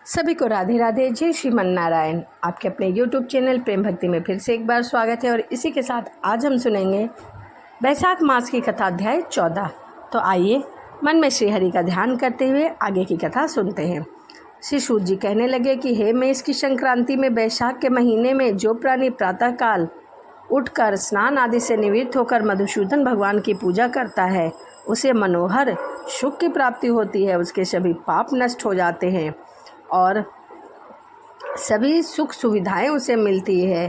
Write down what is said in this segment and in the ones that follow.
सभी को राधे राधे, जय श्रीमन नारायण। आपके अपने YouTube चैनल प्रेम भक्ति में फिर से एक बार स्वागत है और इसी के साथ आज हम सुनेंगे वैशाख मास की कथा अध्याय 14। तो आइए मन में श्री हरि का ध्यान करते हुए आगे की कथा सुनते हैं। श्री सूत जी कहने लगे कि हे मेष की संक्रांति में वैशाख के महीने में जो प्राणी प्रातःकाल उठकर स्नान आदि से निवृत्त होकर मधुसूदन भगवान की पूजा करता है उसे मनोहर सुख की प्राप्ति होती है। उसके सभी पाप नष्ट हो जाते हैं और सभी सुख सुविधाएं उसे मिलती है।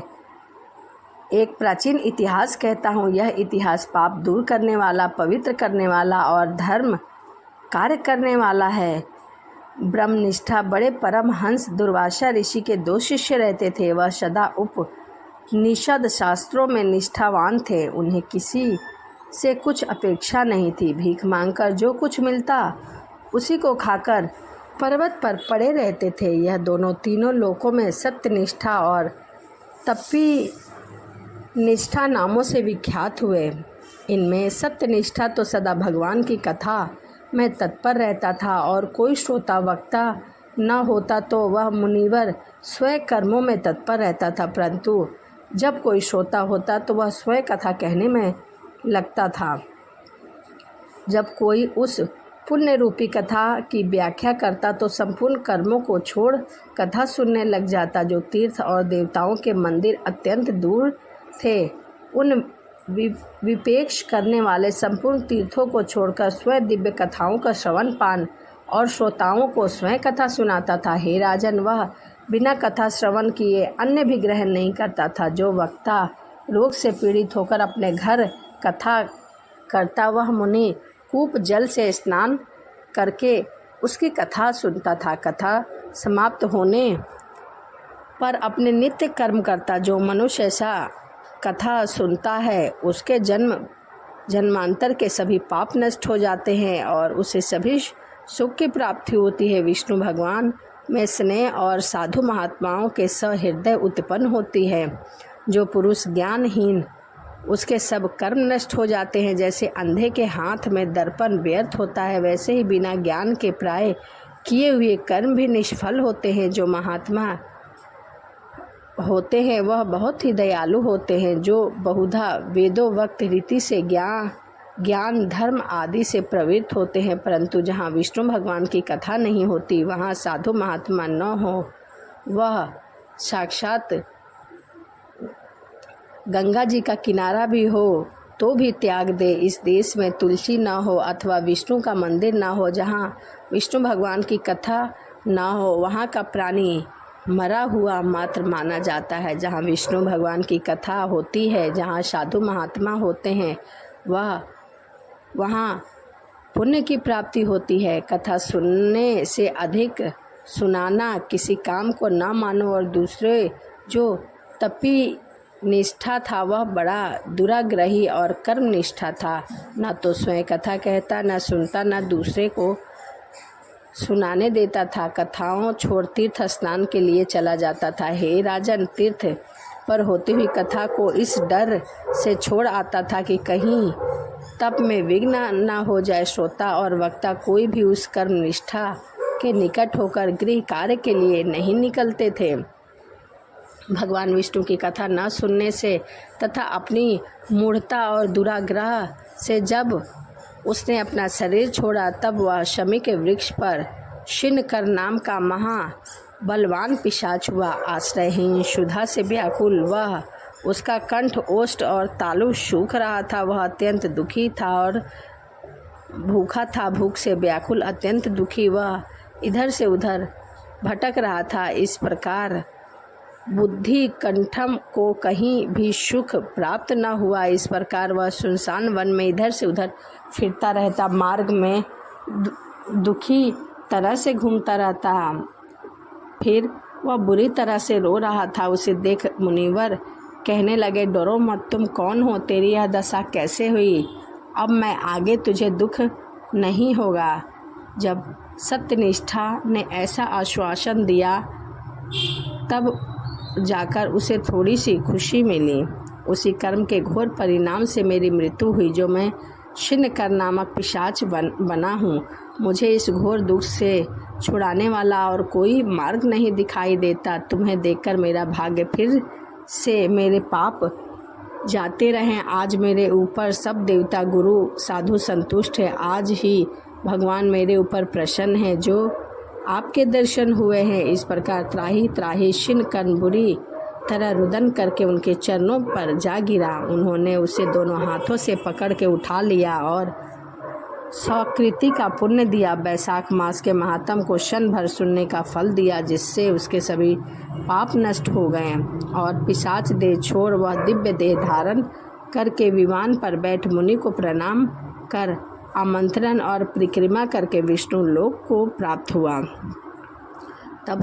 एक प्राचीन इतिहास कहता हूँ, यह इतिहास पाप दूर करने वाला, पवित्र करने वाला और धर्म कार्य करने वाला है। ब्रह्मनिष्ठा बड़े परमहंस दुर्वासा ऋषि के 2 शिष्य रहते थे। वह सदा उपनिषद शास्त्रों में निष्ठावान थे। उन्हें किसी से कुछ अपेक्षा नहीं थी। भीख मांगकर जो कुछ मिलता उसी को खाकर पर्वत पर पड़े रहते थे। यह दोनों तीनों लोकों में सत्यनिष्ठा और तपी निष्ठा नामों से विख्यात हुए। इनमें सत्यनिष्ठा तो सदा भगवान की कथा में तत्पर रहता था और कोई श्रोता वक्ता न होता तो वह मुनिवर स्वयं कर्मों में तत्पर रहता था, परंतु जब कोई श्रोता होता तो वह स्वयं कथा कहने में लगता था। जब कोई उस पुण्य रूपी कथा की व्याख्या करता तो संपूर्ण कर्मों को छोड़ कथा सुनने लग जाता। जो तीर्थ और देवताओं के मंदिर अत्यंत दूर थे, उन विपेक्ष करने वाले संपूर्ण तीर्थों को छोड़कर स्वयं दिव्य कथाओं का श्रवण पान और श्रोताओं को स्वयं कथा सुनाता था। हे राजन, वह बिना कथा श्रवण किए अन्य भी ग्रहण नहीं करता था। जो वक्ता रोग से पीड़ित होकर अपने घर कथा करता, वह मुनि कूप जल से स्नान करके उसकी कथा सुनता था। कथा समाप्त होने पर अपने नित्य कर्म करता। जो मनुष्य ऐसा कथा सुनता है उसके जन्मांतर के सभी पाप नष्ट हो जाते हैं और उसे सभी सुख की प्राप्ति होती है। विष्णु भगवान में स्नेह और साधु महात्माओं के सहृदय उत्पन्न होती है। जो पुरुष ज्ञानहीन, उसके सब कर्म नष्ट हो जाते हैं। जैसे अंधे के हाथ में दर्पण व्यर्थ होता है, वैसे ही बिना ज्ञान के प्राय किए हुए कर्म भी निष्फल होते हैं। जो महात्मा होते हैं वह बहुत ही दयालु होते हैं। जो बहुधा वेदों वक्त रीति से ज्ञान धर्म आदि से प्रवृत्त होते हैं, परंतु जहाँ विष्णु भगवान की कथा नहीं होती, वहाँ साधु महात्मा न हो, वह साक्षात गंगा जी का किनारा भी हो तो भी त्याग दे। इस देश में तुलसी न हो अथवा विष्णु का मंदिर न हो, जहाँ विष्णु भगवान की कथा न हो, वहाँ का प्राणी मरा हुआ मात्र माना जाता है। जहाँ विष्णु भगवान की कथा होती है, जहाँ साधु महात्मा होते हैं, वहाँ पुण्य की प्राप्ति होती है। कथा सुनने से अधिक सुनाना किसी काम को न मानो। और दूसरे जो तपी निष्ठा था वह बड़ा दुराग्रही और कर्म निष्ठा था। न तो स्वयं कथा कहता, न सुनता, न दूसरे को सुनाने देता था। कथाओं छोड़ तीर्थ स्नान के लिए चला जाता था। हे राजन, तीर्थ पर होती हुई कथा को इस डर से छोड़ आता था कि कहीं तप में विघ्न न हो जाए। श्रोता और वक्ता कोई भी उस कर्म निष्ठा के निकट होकर गृह कार्य के लिए नहीं निकलते थे। भगवान विष्णु की कथा न सुनने से तथा अपनी मूढ़ता और दुराग्रह से जब उसने अपना शरीर छोड़ा, तब वह शमी के वृक्ष पर शिनकर नाम का महाबलवान पिशाच हुआ। आश्रयहीन, क्षुधा से व्याकुल वह, उसका कंठ, ओष्ठ और तालु सूख रहा था। वह अत्यंत दुखी था और भूखा था। भूख से व्याकुल, अत्यंत दुखी, वह इधर से उधर भटक रहा था। इस प्रकार बुद्धि कंठम को कहीं भी सुख प्राप्त न हुआ। इस प्रकार वह सुनसान वन में इधर से उधर फिरता रहता। मार्ग में दुखी तरह से घूमता रहता। फिर वह बुरी तरह से रो रहा था। उसे देख मुनिवर कहने लगे, डरो मत, तुम कौन हो? तेरी यह दशा कैसे हुई? अब मैं आगे तुझे दुख नहीं होगा। जब सत्यनिष्ठा ने ऐसा आश्वासन दिया तब जाकर उसे थोड़ी सी खुशी मिली। उसी कर्म के घोर परिणाम से मेरी मृत्यु हुई, जो मैं शिनकर नामक पिशाच बना हूँ। मुझे इस घोर दुख से छुड़ाने वाला और कोई मार्ग नहीं दिखाई देता। तुम्हें देखकर मेरा भाग्य फिर से मेरे पाप जाते रहें। आज मेरे ऊपर सब देवता गुरु साधु संतुष्ट है। आज ही भगवान मेरे ऊपर प्रसन्न है जो आपके दर्शन हुए हैं। इस प्रकार त्राही त्राही शिन कर्ण बुरी तरह रुदन करके उनके चरणों पर जा गिरा। उन्होंने उसे दोनों हाथों से पकड़ के उठा लिया और स्वकृति का पुण्य दिया। बैसाख मास के महात्म को क्षण भर सुनने का फल दिया, जिससे उसके सभी पाप नष्ट हो गए और पिशाच देह छोड़ वह दिव्य देह धारण करके विमान पर बैठ मुनि को प्रणाम कर आमंत्रण और परिक्रमा करके विष्णु लोक को प्राप्त हुआ। तब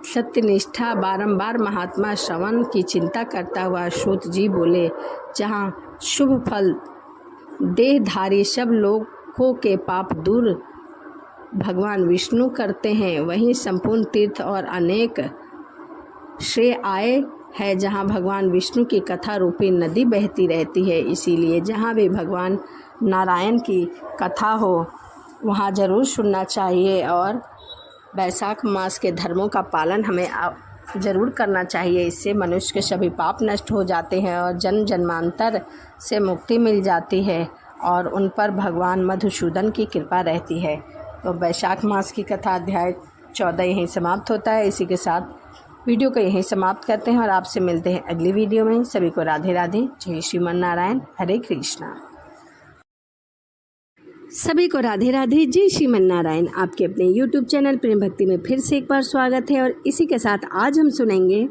सत्यनिष्ठा बारंबार महात्मा श्रवण की चिंता करता हुआ सूत जी बोले, जहाँ शुभ फल देहधारी सब लोगों के पाप दूर भगवान विष्णु करते हैं, वहीं संपूर्ण तीर्थ और अनेक श्रेय आए है जहाँ भगवान विष्णु की कथा रूपी नदी बहती रहती है। इसीलिए जहाँ भी भगवान नारायण की कथा हो वहाँ ज़रूर सुनना चाहिए और बैसाख मास के धर्मों का पालन हमें ज़रूर करना चाहिए। इससे मनुष्य के सभी पाप नष्ट हो जाते हैं और जन्म जन्मांतर से मुक्ति मिल जाती है और उन पर भगवान मधुसूदन की कृपा रहती है। तो बैसाख मास की कथा अध्याय 14 यहीं समाप्त होता है। इसी के साथ वीडियो को यहीं समाप्त करते हैं और आपसे मिलते हैं अगली वीडियो में। सभी को राधे राधे। जय श्रीमन नारायण। हरे कृष्णा। सभी को राधे राधे। जय श्रीमन नारायण। आपके अपने YouTube चैनल प्रेम भक्ति में फिर से एक बार स्वागत है और इसी के साथ आज हम सुनेंगे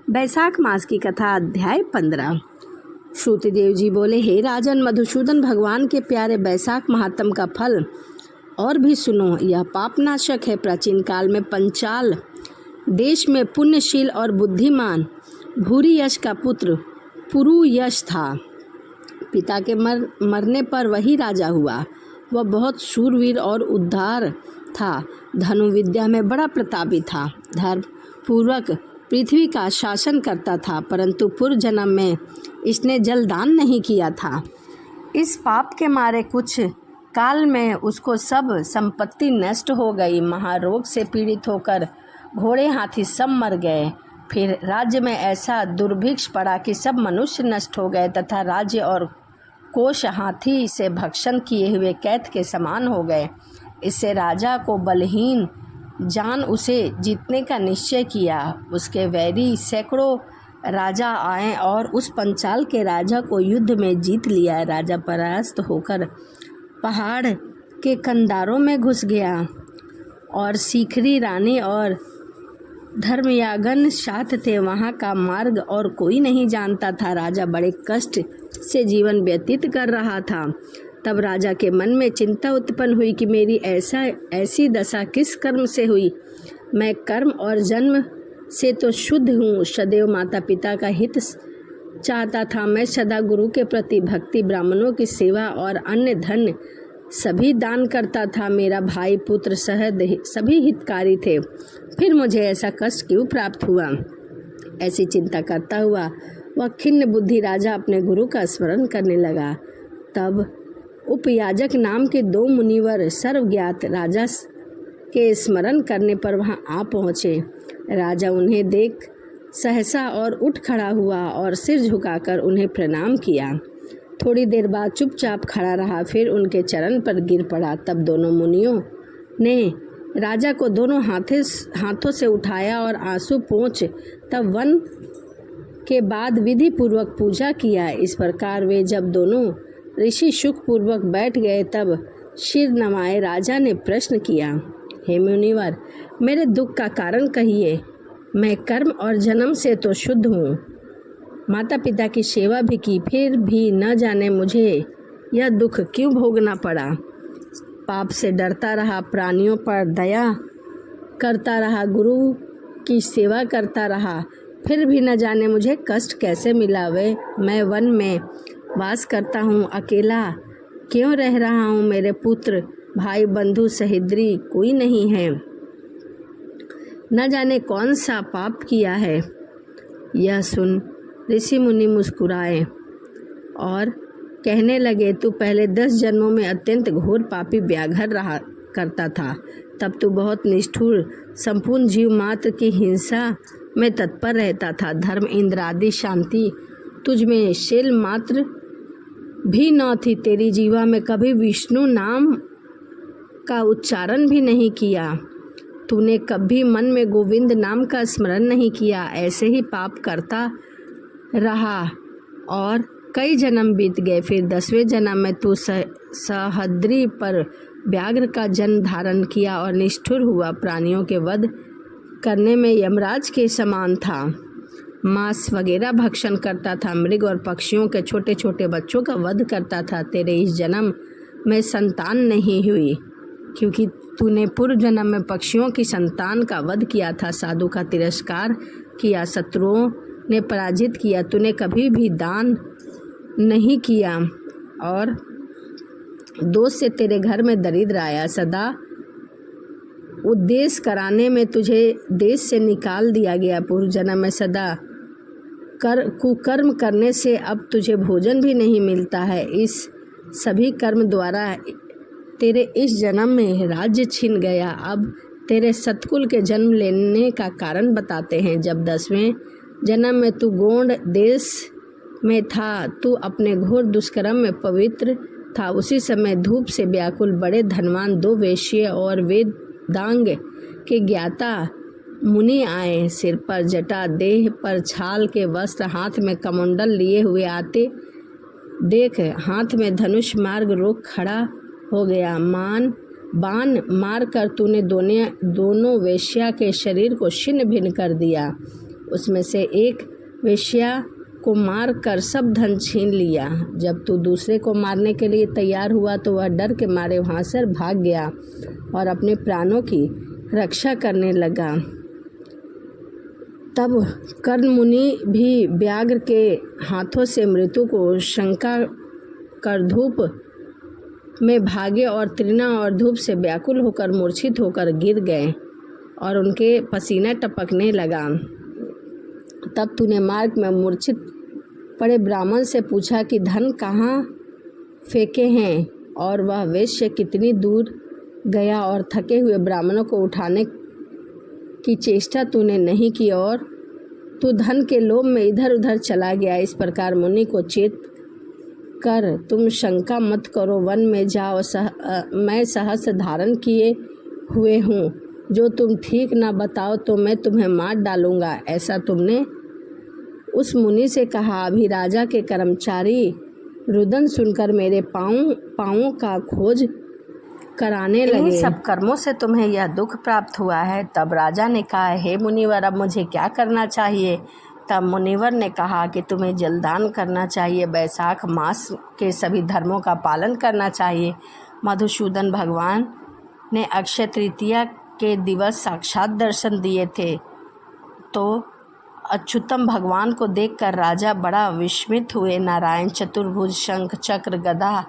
बैसाख मास की कथा अध्याय 15। श्रुतदेव जी बोले, हे राजन, मधुसूदन भगवान के प्यारे बैसाख महात्म का फल और भी सुनो। यह पापनाशक है। प्राचीन काल में पंचाल देश में पुण्यशील और बुद्धिमान भूरी यश का पुत्र पुरु यश था। पिता के मरने पर वही राजा हुआ। वह बहुत शूरवीर और उद्धार था। धनुविद्या में बड़ा प्रतापी था। धर्म पूर्वक पृथ्वी का शासन करता था, परंतु पूर्व जन्म में इसने जलदान नहीं किया था। इस पाप के मारे कुछ काल में उसको सब संपत्ति नष्ट हो गई। महारोग से पीड़ित होकर घोड़े हाथी सब मर गए। फिर राज्य में ऐसा दुर्भिक्ष पड़ा कि सब मनुष्य नष्ट हो गए तथा राज्य और कोष हाथी से भक्षण किए हुए कैद के समान हो गए। इससे राजा को बलहीन जान उसे जीतने का निश्चय किया। उसके वैरी सैकड़ों राजा आए और उस पंचाल के राजा को युद्ध में जीत लिया। राजा परास्त होकर पहाड़ के कंधारों में घुस गया और सीखरी रानी और धर्मयागन साथ थे। वहाँ का मार्ग और कोई नहीं जानता था। राजा बड़े कष्ट से जीवन व्यतीत कर रहा था। तब राजा के मन में चिंता उत्पन्न हुई कि मेरी ऐसी दशा किस कर्म से हुई। मैं कर्म और जन्म से तो शुद्ध हूँ। सदैव माता पिता का हित चाहता था। मैं सदा गुरु के प्रति भक्ति, ब्राह्मणों की सेवा और अन्य धन सभी दान करता था। मेरा भाई पुत्र सहद सभी हितकारी थे। फिर मुझे ऐसा कष्ट क्यों प्राप्त हुआ। ऐसी चिंता करता हुआ वह खिन्न बुद्धि राजा अपने गुरु का स्मरण करने लगा। तब उपयाजक नाम के 2 मुनिवर सर्वज्ञात राजा के स्मरण करने पर वहां आ पहुँचे। राजा उन्हें देख सहसा और उठ खड़ा हुआ और सिर झुकाकर उन्हें प्रणाम किया। थोड़ी देर बाद चुपचाप खड़ा रहा, फिर उनके चरण पर गिर पड़ा। तब दोनों मुनियों ने राजा को दोनों हाथों से उठाया और आंसू पोंछ तब वन के बाद विधि पूर्वक पूजा किया। इस प्रकार वे जब दोनों ऋषि सुख पूर्वक बैठ गए तब सिर नवाए राजा ने प्रश्न किया, हे मुनिवर, मेरे दुख का कारण कहिए। मैं कर्म और जन्म से तो शुद्ध हूँ, माता पिता की सेवा भी की, फिर भी न जाने मुझे यह दुख क्यों भोगना पड़ा। पाप से डरता रहा, प्राणियों पर दया करता रहा, गुरु की सेवा करता रहा, फिर भी न जाने मुझे कष्ट कैसे मिला। मैं वन में वास करता हूँ, अकेला क्यों रह रहा हूँ। मेरे पुत्र भाई बंधु सहेद्री कोई नहीं है। न जाने कौन सा पाप किया है। यह सुन ऋषि मुनि मुस्कुराए और कहने लगे, तू पहले 10 जन्मों में अत्यंत घोर पापी व्याघ्र रहा करता था। तब तू बहुत निष्ठुर संपूर्ण जीव मात्र की हिंसा में तत्पर रहता था। धर्म, इंद्र आदि शांति तुझ में शैल मात्र भी न थी। तेरी जीवा में कभी विष्णु नाम का उच्चारण भी नहीं किया। तूने कभी मन में गोविंद नाम का स्मरण नहीं किया। ऐसे ही पाप करता रहा और कई जन्म बीत गए। फिर 10वें जन्म में तू सह्याद्रि पर व्याघ्र का जन्म धारण किया और निष्ठुर हुआ। प्राणियों के वध करने में यमराज के समान था। मांस वगैरह भक्षण करता था। मृग और पक्षियों के छोटे छोटे बच्चों का वध करता था। तेरे इस जन्म में संतान नहीं हुई क्योंकि तूने पूर्व जन्म में पक्षियों की संतान का वध किया था, साधु का तिरस्कार किया, शत्रुओं ने पराजित किया। तूने कभी भी दान नहीं किया और दोष से तेरे घर में दरिद्र आया। सदा उद्देश्य कराने में तुझे देश से निकाल दिया गया। पूर्व जन्म में सदा कुकर्म करने से अब तुझे भोजन भी नहीं मिलता है। इस सभी कर्म द्वारा तेरे इस जन्म में राज्य छिन गया। अब तेरे सतकुल के जन्म लेने का कारण बताते हैं। जब 10वें जन्म में तू गोंड देश में था, तू अपने घोर दुष्कर्म में पवित्र था। उसी समय धूप से व्याकुल बड़े धनवान 2 वेश्य और वेदांग के ज्ञाता मुनि आए। सिर पर जटा, देह पर छाल के वस्त्र, हाथ में कमंडल लिए हुए आते देख हाथ में धनुष मार्ग रोक खड़ा हो गया। बाण मार कर तूने दोनों वेश्या के शरीर को छिन्न भिन्न कर दिया। उसमें से एक वेश्या को मार कर सब धन छीन लिया। जब तू दूसरे को मारने के लिए तैयार हुआ तो वह डर के मारे वहाँ से भाग गया और अपने प्राणों की रक्षा करने लगा। तब कर्ण मुनि भी व्याघ्र के हाथों से मृत्यु को शंका कर धूप में भागे और तृणा और धूप से व्याकुल होकर मूर्छित होकर गिर गए और उनके पसीना टपकने लगा। तब तूने मार्ग में मूर्छित पड़े ब्राह्मण से पूछा कि धन कहाँ फेंके हैं और वह वेश्य कितनी दूर गया और थके हुए ब्राह्मणों को उठाने की चेष्टा तूने नहीं की और तू धन के लोभ में इधर उधर चला गया। इस प्रकार मुनि को चेत कर तुम शंका मत करो, वन में जाओ, मैं सहस्र धारण किए हुए हूँ। जो तुम ठीक ना बताओ तो मैं तुम्हें मार डालूँगा। ऐसा तुमने उस मुनि से कहा। अभी राजा के कर्मचारी रुदन सुनकर मेरे पाँवों का खोज कराने लगे। इन सब कर्मों से तुम्हें यह दुख प्राप्त हुआ है। तब राजा ने कहा, हे मुनिवर, अब मुझे क्या करना चाहिए? तब मुनिवर ने कहा कि तुम्हें जलदान करना चाहिए, बैसाख मास के सभी धर्मों का पालन करना चाहिए। मधुसूदन भगवान ने अक्षय तृतीया के दिवस साक्षात दर्शन दिए थे तो अच्युतम भगवान को देखकर राजा बड़ा विस्मित हुए। नारायण चतुर्भुज शंख चक्र गदा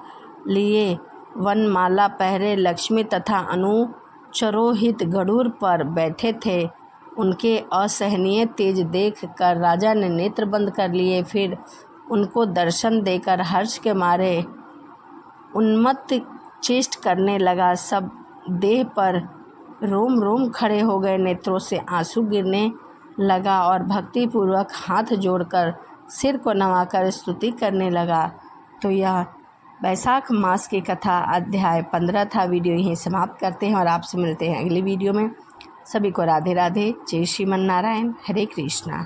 लिए वनमाला पहरे लक्ष्मी तथा अनुचरोहित गरुड़ पर बैठे थे। उनके असहनीय तेज देख कर राजा ने नेत्र बंद कर लिए। फिर उनको दर्शन देकर हर्ष के मारे उन्मत्त चेष्ट करने लगा। सब देह पर रोम रोम खड़े हो गए, नेत्रों से आंसू गिरने लगा और भक्तिपूर्वक हाथ जोड़कर सिर को नवाकर स्तुति करने लगा। तो यह बैसाख मास की कथा अध्याय 15 था। वीडियो यहीं समाप्त करते हैं और आपसे मिलते हैं अगली वीडियो में। सभी को राधे राधे। जय श्रीमन नारायण। हरे कृष्णा।